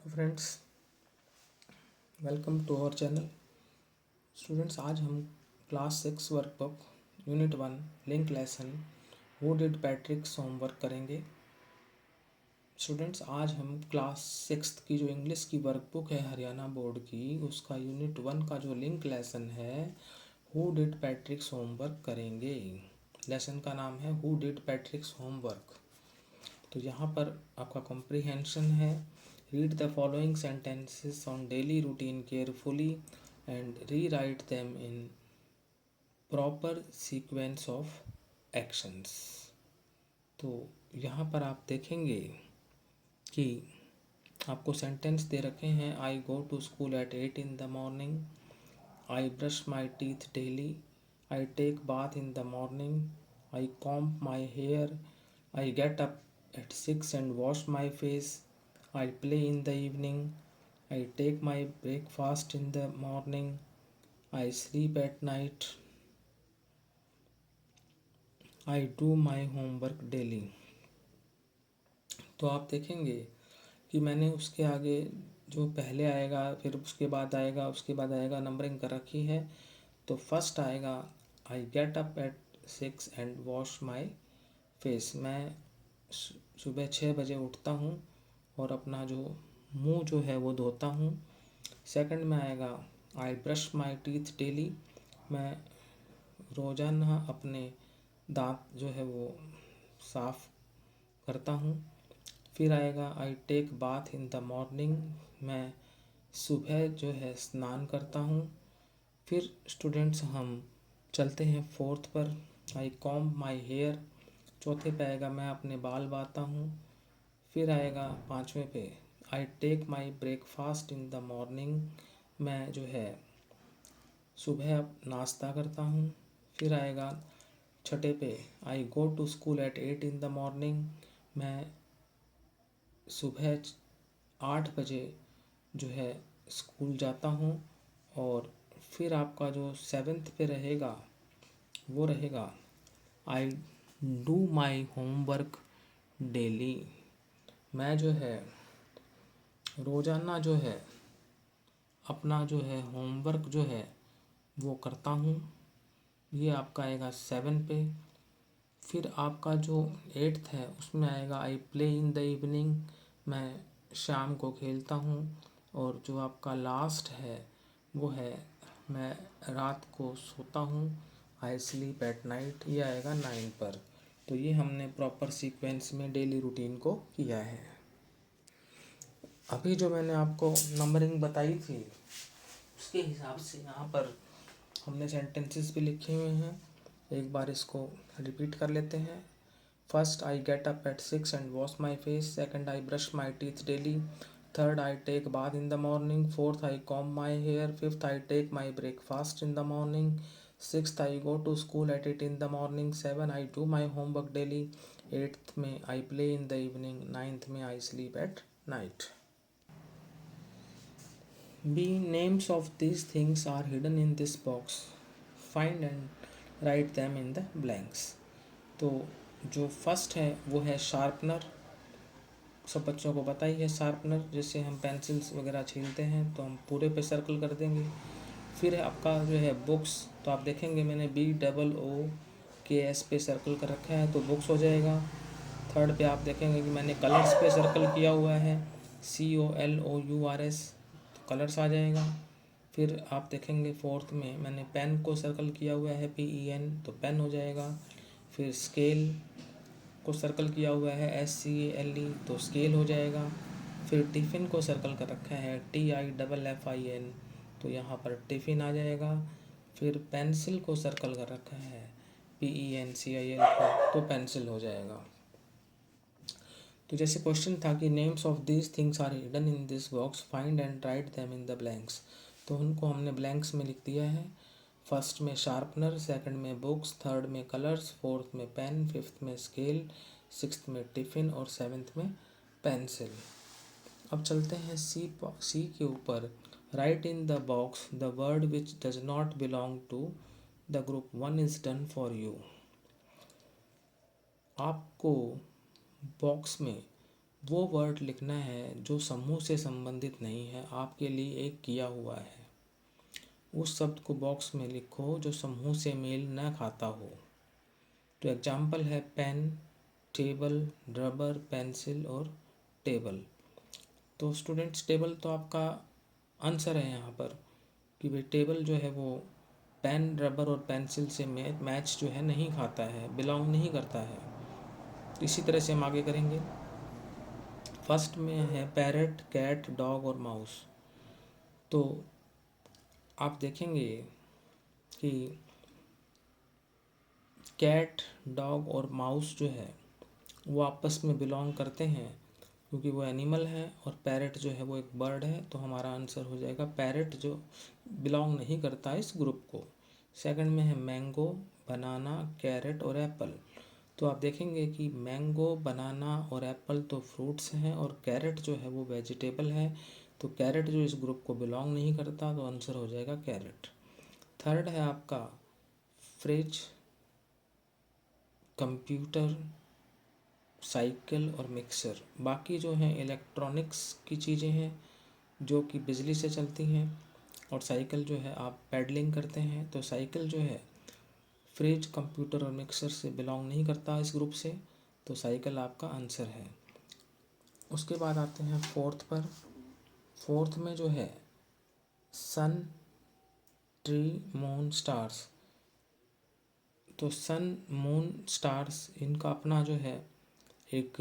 तो friends, welcome to our channel. Students, आज हम class 6 workbook unit 1 link lesson who did Patrick's homework करेंगे। Students, आज हम क्लास 6 की जो इंग्लिश की वर्कबुक है हरियाणा बोर्ड की, उसका यूनिट 1 का जो लिंक लेसन है हु डिड पैट्रिक्स होमवर्क करेंगे। लेसन का नाम है हु डिड पैट्रिक्स होमवर्क। तो यहाँ पर आपका कॉम्प्रिहेंशन है। Read the following sentences on daily routine carefully and rewrite them in proper sequence of actions। तो यहाँ पर आप देखेंगे कि आपको सेंटेंस दे रखे हैं। I go to school at 8 in the morning, I brush my teeth daily, I take bath in the morning, I comb my hair, I get up at 6 and wash my face, I play in the evening, I take my breakfast in the morning, I sleep at night, I do my homework daily। तो आप देखेंगे कि मैंने उसके आगे जो पहले आएगा, फिर उसके बाद आएगा, उसके बाद आएगा, नंबरिंग कर रखी है। तो फर्स्ट आएगा आई get up at 6 and wash my face. मैं सुबह 6 बजे उठता हूँ और अपना जो मुंह जो है वो धोता हूँ। सेकंड में आएगा आई ब्रश माई टीथ डेली। मैं रोज़ाना अपने दांत जो है वो साफ़ करता हूँ। फिर आएगा I take bath in the morning. मैं सुबह जो है स्नान करता हूँ। फिर स्टूडेंट्स हम चलते हैं फोर्थ पर। आई कॉम्ब माई हेयर। चौथे पे आएगा मैं अपने बाल बाता हूँ। फिर आएगा पाँचवें पे I take my breakfast in the morning. मैं जो है सुबह नाश्ता करता हूँ। फिर आएगा छठे पे I go to school at 8 in the morning. मैं सुबह 8 बजे जो है स्कूल जाता हूँ। और फिर आपका जो 7th पे रहेगा वो रहेगा आई डू माई होमवर्क डेली। मैं जो है रोज़ाना जो है अपना जो है होमवर्क जो है वो करता हूँ। ये आपका आएगा 7 पे। फिर आपका जो 8th है उसमें आएगा आई प्ले इन द इवनिंग। मैं शाम को खेलता हूँ। और जो आपका लास्ट है वो है मैं रात को सोता हूँ। आई स्लीप एट नाइट। ये आएगा 9 पर। तो ये हमने प्रॉपर सीक्वेंस में डेली रूटीन को किया है। अभी जो मैंने आपको नंबरिंग बताई थी उसके हिसाब से यहाँ पर हमने सेंटेंसेस भी लिखे हुए हैं। एक बार इसको रिपीट कर लेते हैं। First, I get up at 6 and wash my face. Second, I brush my teeth daily. Third, I take bath in the morning. Fourth, I comb my hair. Fifth, I take my breakfast in the morning. Sixth, I go to school at 8 in the morning। Seven, I do my homework daily. Eighth में I play in the evening. Ninth में I sleep at night. B. Names of these things are hidden in this box. Find and write them in the blanks. तो जो first है वो है sharpener. सब बच्चों को पता ही है शार्पनर, जिससे हम पेंसिल्स वगैरह छीलते हैं, तो हम पूरे पे सर्कल कर देंगे। फिर है आपका जो है बुक्स। तो आप देखेंगे मैंने BOOKS पे सर्कल कर रखा है तो बुक्स हो जाएगा। थर्ड पे आप देखेंगे कि मैंने कलर्स पे सर्कल किया हुआ है COLOURS, तो कलर्स आ जाएगा। फिर आप देखेंगे फोर्थ में मैंने पेन को सर्कल किया हुआ है PEN, तो पेन हो जाएगा। फिर स्केल को सर्कल किया हुआ है SCALE, तो स्केल हो जाएगा। फिर टिफ़िन को सर्कल कर रखा है TIFFIN, तो यहाँ पर टिफ़िन आ जाएगा। फिर पेंसिल को सर्कल कर रखा है PENCIL को, तो पेंसिल हो जाएगा। तो जैसे क्वेश्चन था कि names of these things are hidden in this box, find and write them in the blanks. तो उनको हमने ब्लैंक्स में लिख दिया है। फर्स्ट में शार्पनर, सेकंड में बुक्स, थर्ड में कलर्स, फोर्थ में पेन, फिफ्थ में स्केल, सिक्स्थ में टिफ़िन और सेवेंथ में पेंसिल। अब चलते हैं सी के ऊपर। Write in the box the word which does not belong to the group one is done for you. आपको बॉक्स में वो वर्ड लिखना है जो समूह से संबंधित नहीं है, आपके लिए एक किया हुआ है। उस शब्द को बॉक्स में लिखो जो समूह से मेल न खाता हो। तो एग्जाम्पल है पेन, टेबल, रबर, पेंसिल और टेबल। तो स्टूडेंट्स टेबल तो आपका आंसर है यहाँ पर कि भाई टेबल जो है वो पेन, रबर और पेंसिल से मैच जो है नहीं खाता है, बिलोंग नहीं करता है। इसी तरह से हम आगे करेंगे। फर्स्ट में है पैरट, कैट, डॉग और माउस। तो आप देखेंगे कि कैट, डॉग और माउस जो है वो आपस में बिलोंग करते हैं क्योंकि वो एनिमल है, और पैरट जो है वो एक बर्ड है। तो हमारा आंसर हो जाएगा पैरट, जो बिलोंग नहीं करता इस ग्रुप को। सेकंड में है मैंगो, बनाना, कैरेट और एप्पल। तो आप देखेंगे कि मैंगो, बनाना और एप्पल तो फ्रूट्स हैं और कैरेट जो है वो वेजिटेबल है। तो कैरेट जो इस ग्रुप को बिलोंग नहीं करता, तो आंसर हो जाएगा कैरेट। थर्ड है आपका फ्रिज, कंप्यूटर, साइकिल और मिक्सर। बाकी जो हैं इलेक्ट्रॉनिक्स की चीज़ें हैं जो कि बिजली से चलती हैं, और साइकिल जो है आप पैडलिंग करते हैं। तो साइकिल जो है फ्रिज, कंप्यूटर और मिक्सर से बिलोंग नहीं करता इस ग्रुप से, तो साइकिल आपका आंसर है। उसके बाद आते हैं फोर्थ पर। फोर्थ में जो है सन, ट्री, मून, स्टार्स। तो सन, मून, स्टार्स इनका अपना जो है एक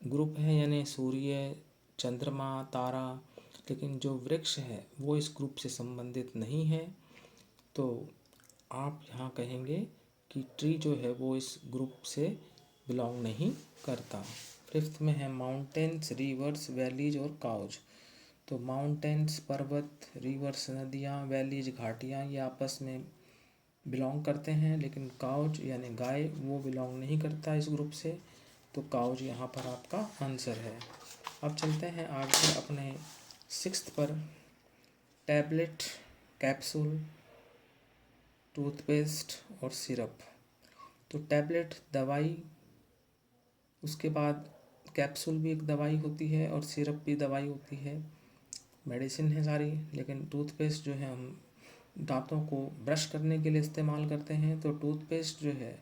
ग्रुप है, यानी सूर्य, चंद्रमा, तारा। लेकिन जो वृक्ष है वो इस ग्रुप से संबंधित नहीं है, तो आप यहाँ कहेंगे कि ट्री जो है वो इस ग्रुप से बिलोंग नहीं करता। फिफ्थ में है माउंटेन्स, रिवर्स, वैलीज और काउज। तो माउंटेन्स पर्वत, रिवर्स नदियाँ, वैलीज घाटियाँ, ये आपस में बिलोंग करते हैं, लेकिन काउज यानी गाय वो बिलोंग नहीं करता इस ग्रुप से। तो काउज यहाँ पर आपका आंसर है। अब चलते हैं आगे अपने सिक्स्थ पर। टैबलेट, कैप्सूल, टूथपेस्ट और सिरप। तो टैबलेट दवाई, उसके बाद कैप्सूल भी एक दवाई होती है और सिरप भी दवाई होती है, मेडिसिन है सारी। लेकिन टूथपेस्ट जो है हम दांतों को ब्रश करने के लिए इस्तेमाल करते हैं, तो टूथपेस्ट जो है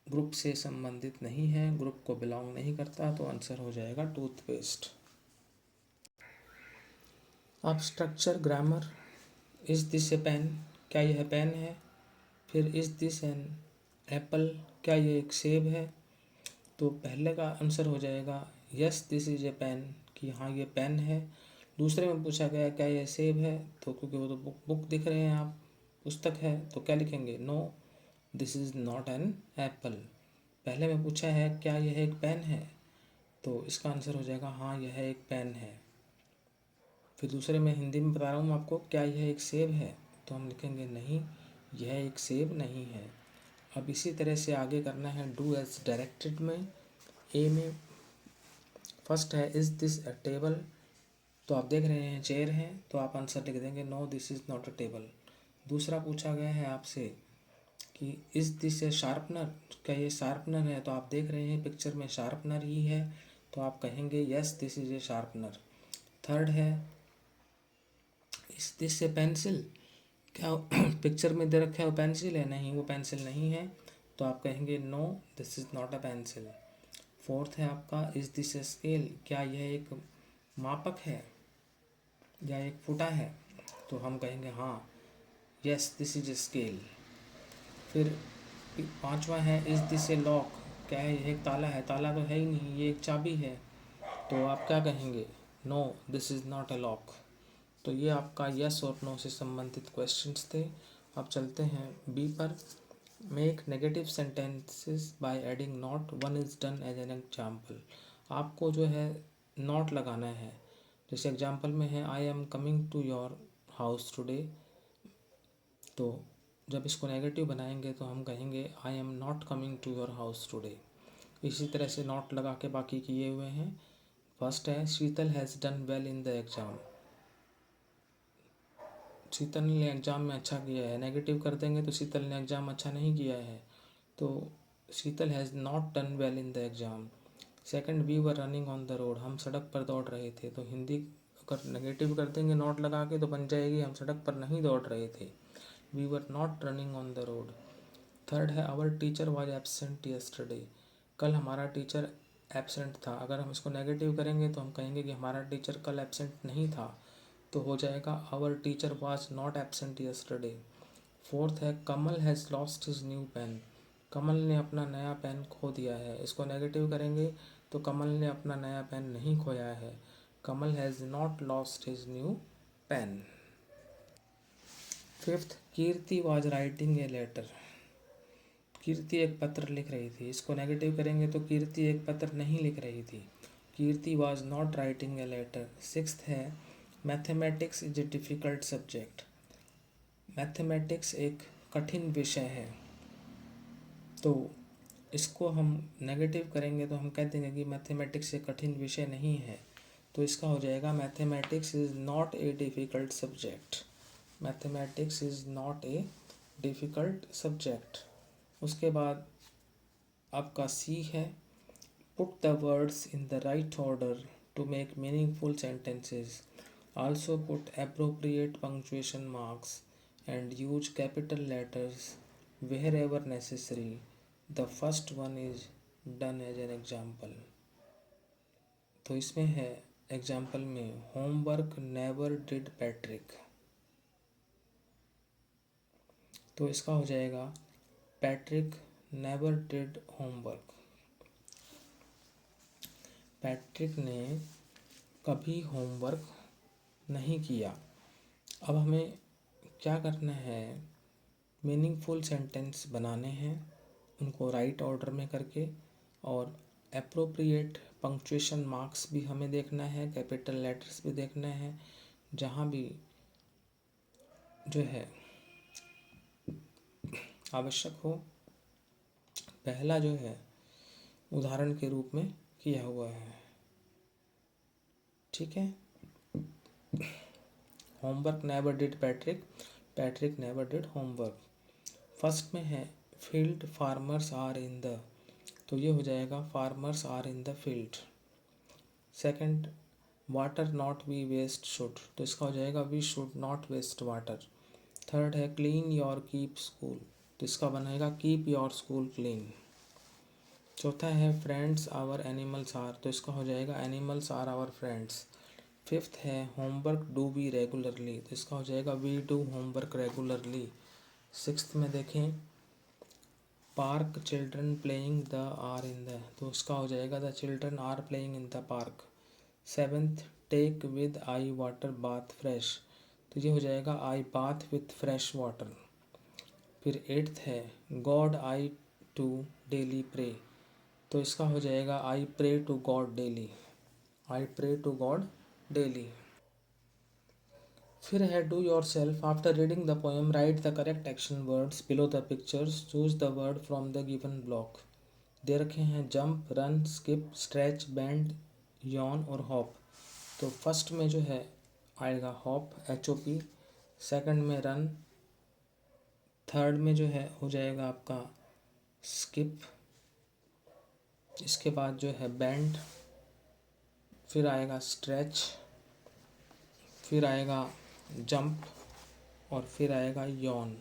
ग्रुप से संबंधित नहीं है, ग्रुप को बिलोंग नहीं करता, तो आंसर हो जाएगा टूथपेस्ट। अब structure, grammar. Is this a pen, क्या यह पेन है। फिर इज दिस एन एप्पल, क्या यह एक सेब है। तो पहले का आंसर हो जाएगा yes this is a pen, कि हाँ ये पेन है। दूसरे में पूछा गया क्या यह सेब है, तो क्योंकि वो तो बुक दिख रहे हैं आप, पुस्तक है, तो क्या लिखेंगे, no this is not an apple. पहले में पूछा है क्या यह एक पेन है, तो इसका आंसर हो जाएगा हाँ यह एक पेन है। फिर दूसरे में हिंदी में बता रहा हूँ आपको, क्या यह एक सेब है, तो हम लिखेंगे नहीं यह एक सेब नहीं है। अब इसी तरह से आगे करना है डू एज डायरेक्टेड में। ए में फर्स्ट है इज़ दिस अ टेबल। तो आप देख रहे हैं चेयर है, तो आप आंसर लिख देंगे no this is not a table. दूसरा पूछा गया है आपसे कि इज़ दिस ए शार्पनर, क्या ये शार्पनर है, तो आप देख रहे हैं पिक्चर में शार्पनर ही है, तो आप कहेंगे yes this is a sharpener. Third है इज़ दिस ए पेंसिल, क्या पिक्चर में दे रखा है वो पेंसिल है, नहीं वो पेंसिल नहीं है, तो आप कहेंगे no this is not a pencil. Fourth है आपका इज़ दिस ए स्केल, क्या यह एक मापक है या एक फुटा है, तो हम कहेंगे हाँ yes this is a scale. फिर पांचवा है इज़ दिस ए लॉक, क्या है यह एक ताला है, ताला तो है ही नहीं, ये एक चाबी है, तो आप क्या कहेंगे, no this is not a lock. तो ये आपका यस और नो से संबंधित क्वेश्चंस थे। अब चलते हैं बी पर। Make negative sentences by adding not, one is done as an example. आपको जो है नॉट लगाना है। जैसे एग्जाम्पल में है I am coming to your house today, तो जब इसको नेगेटिव बनाएंगे तो हम कहेंगे I am not coming to your house today. इसी तरह से नॉट लगा के बाकी किए हुए हैं। फर्स्ट है Sheetal has done well in the exam, Sheetal ने एग्ज़ाम में अच्छा किया है। नेगेटिव कर देंगे तो शीतल ने एग्ज़ाम अच्छा नहीं किया है, तो Sheetal has not done well in the exam. Second, we were running on the road, हम सड़क पर दौड़ रहे थे। तो हिंदी अगर नेगेटिव कर देंगे नॉट लगा के तो बन जाएगी हम सड़क पर नहीं दौड़ रहे थे, we were not running on the road. Third है our teacher was absent yesterday, कल हमारा टीचर एबसेंट था। अगर हम इसको नेगेटिव करेंगे तो हम कहेंगे कि हमारा टीचर कल एबसेंट नहीं था, तो हो जाएगा our teacher was not absent yesterday. Fourth है Kamal has lost his new pen, Kamal ने अपना नया पेन खो दिया है। इसको नेगेटिव करेंगे तो कमल ने अपना नया पेन नहीं खोया है, Kamal has not lost his new pen. Fifth, Kirti was writing a letter, Kirti एक पत्र लिख रही थी। इसको नेगेटिव करेंगे तो कीर्ति एक पत्र नहीं लिख रही थी, Kirti was not writing a letter. Sixth है mathematics is a difficult subject, mathematics एक कठिन विषय है। तो इसको हम नेगेटिव करेंगे तो हम कह देंगे कि मैथमेटिक्स एक कठिन विषय नहीं है, तो इसका हो जाएगा mathematics is not a difficult subject, mathematics is not a difficult subject. उसके बाद आपका सी है put the words in the right order to make meaningful sentences, also put appropriate punctuation marks and use capital letters wherever necessary. The first one is done as an example. तो इसमें है example में homework never did Patrick, तो इसका हो जाएगा Patrick never did homework, Patrick ने कभी होमवर्क नहीं किया। अब हमें क्या करना है, मीनिंगफुल सेंटेंस बनाने हैं, उनको राइट ऑर्डर में करके, और एप्रोप्रिएट पंक्चुएशन मार्क्स भी हमें देखना है, कैपिटल लेटर्स भी देखना है, जहाँ भी जो है आवश्यक हो। पहला जो है उदाहरण के रूप में किया हुआ है, ठीक है। Homework never did Patrick, Patrick never did homework. First में है field farmers are in the, तो ये हो जाएगा farmers are in the field. Second, water not we waste should, तो इसका हो जाएगा we should not waste water. Third है क्लीन योर कीप स्कूल, तो इसका बनेगा कीप योर स्कूल क्लीन। चौथा है फ्रेंड्स आवर एनिमल्स आर, तो इसका हो जाएगा animals are our friends. Fifth है होमवर्क डू वी रेगुलरली, तो इसका हो जाएगा we do homework regularly. Sixth में देखें park children playing the are in the, तो उसका हो जाएगा the children are playing in the park. Seventh take with I water bath fresh, तो ये हो जाएगा I bath with fresh water. फिर एट्थ है God I to daily pray, तो इसका हो जाएगा I pray to God daily, I pray to God daily. फिर है do yourself, after reading the poem write the correct action words below the pictures, choose the word from the given block. दे रखे हैं jump, run, skip, stretch, bend, yawn और hop. तो first में जो है आएगा हॉप, HOP। सेकंड में रन, थर्ड में जो है हो जाएगा आपका स्किप, इसके बाद जो है बैंड, फिर आएगा स्ट्रेच, फिर आएगा जंप और फिर आएगा यॉन।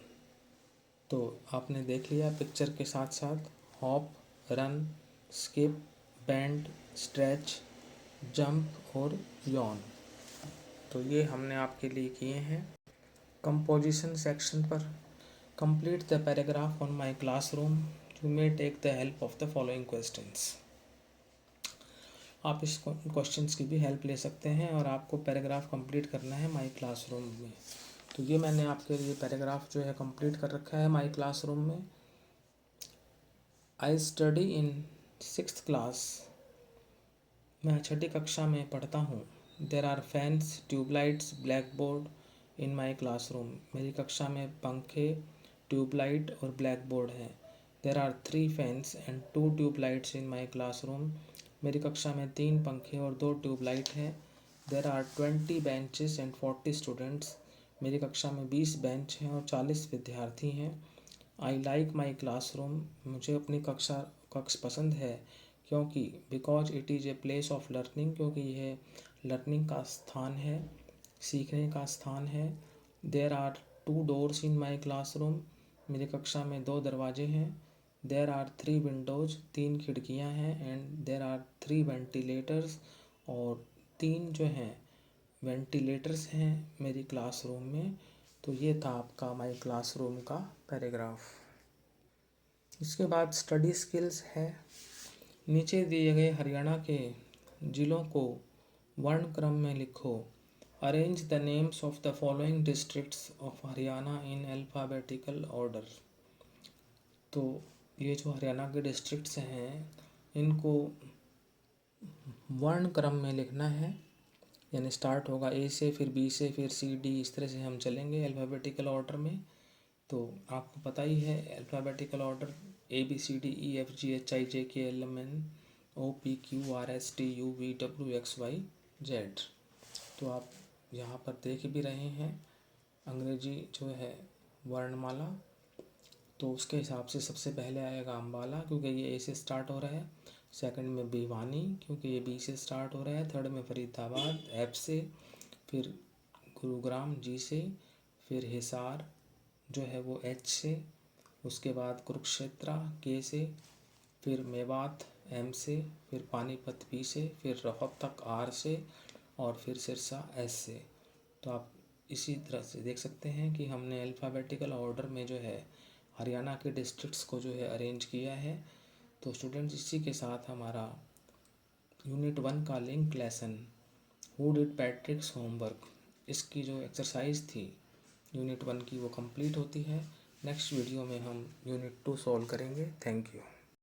तो आपने देख लिया पिक्चर के साथ साथ hop, run, skip, bend, stretch, jump और यॉन, तो ये हमने आपके लिए किए हैं। कंपोजिशन सेक्शन पर complete the paragraph on my classroom, you may take the help of the following questions. आप इस क्वेश्चंस की भी हेल्प ले सकते हैं और आपको पैराग्राफ कंप्लीट करना है माय क्लासरूम में। तो ये मैंने आपके लिए पैराग्राफ जो है कंप्लीट कर रखा है माय क्लासरूम में। I study in 6th class, मैं 6ठी कक्षा में पढ़ता हूँ। There are fans, tube lights, black board in my classroom, मेरी कक्षा में पंखे, ट्यूबलाइट और ब्लैक बोर्ड है। There are 3 fans and 2 tube lights in my classroom, मेरी कक्षा में 3 पंखे और 2 ट्यूबलाइट हैं। There are 20 benches and 40 students, मेरी कक्षा में 20 बेंच हैं और 40 विद्यार्थी हैं। आई लाइक माई क्लासरूम, मुझे अपनी कक्ष पसंद है। क्योंकि because it is a place of learning, क्योंकि यह लर्निंग का स्थान है, सीखने का स्थान है। There are 2 doors in my classroom, मेरी कक्षा में 2 दरवाजे हैं। देयर आर 3 विंडोज़, 3 खिड़कियां हैं। एंड देयर आर 3 वेंटिलेटर्स, और 3 जो हैं वेंटिलेटर्स हैं मेरी क्लासरूम में। तो ये था आपका माई क्लासरूम का पैराग्राफ। इसके बाद स्टडी स्किल्स है। नीचे दिए गए हरियाणा के ज़िलों को वर्ण क्रम में लिखो। Arrange the names of the following districts of Haryana in alphabetical order. तो ये जो हरियाणा के डिस्ट्रिक्ट्स हैं इनको वर्ण क्रम में लिखना है, यानी स्टार्ट होगा ए से, फिर बी से, फिर सी डी, इस तरह से हम चलेंगे अल्फ़ाबेटिकल ऑर्डर में। तो आपको पता ही है अल्फ़ाबेटिकल ऑर्डर ABCDEFGHIJKLMN OPQRSTUVWXYZ। तो आप यहाँ पर देख भी रहे हैं अंग्रेजी जो है वर्णमाला। तो उसके हिसाब से सबसे पहले आएगा अम्बाला, क्योंकि ये ए से स्टार्ट हो रहा है। सेकंड में भिवानी, क्योंकि ये बी से स्टार्ट हो रहा है। थर्ड में फरीदाबाद एफ से, फिर गुरुग्राम जी से, फिर हिसार जो है वो एच से, उसके बाद कुरुक्षेत्रा के से, फिर मेवात एम से, फिर पानीपत पी से, फिर रोहतक आर से, और फिर सिरसा एस से। तो आप इसी तरह से देख सकते हैं कि हमने अल्फ़ाबेटिकल ऑर्डर में जो है हरियाणा के डिस्ट्रिक्ट्स को जो है अरेंज किया है। तो स्टूडेंट्स, इसी के साथ हमारा यूनिट 1 का link lesson who did Patrick's homework, इसकी जो एक्सरसाइज थी यूनिट 1 की वो कंप्लीट होती है। नेक्स्ट वीडियो में हम यूनिट 2 सॉल्व करेंगे। Thank you.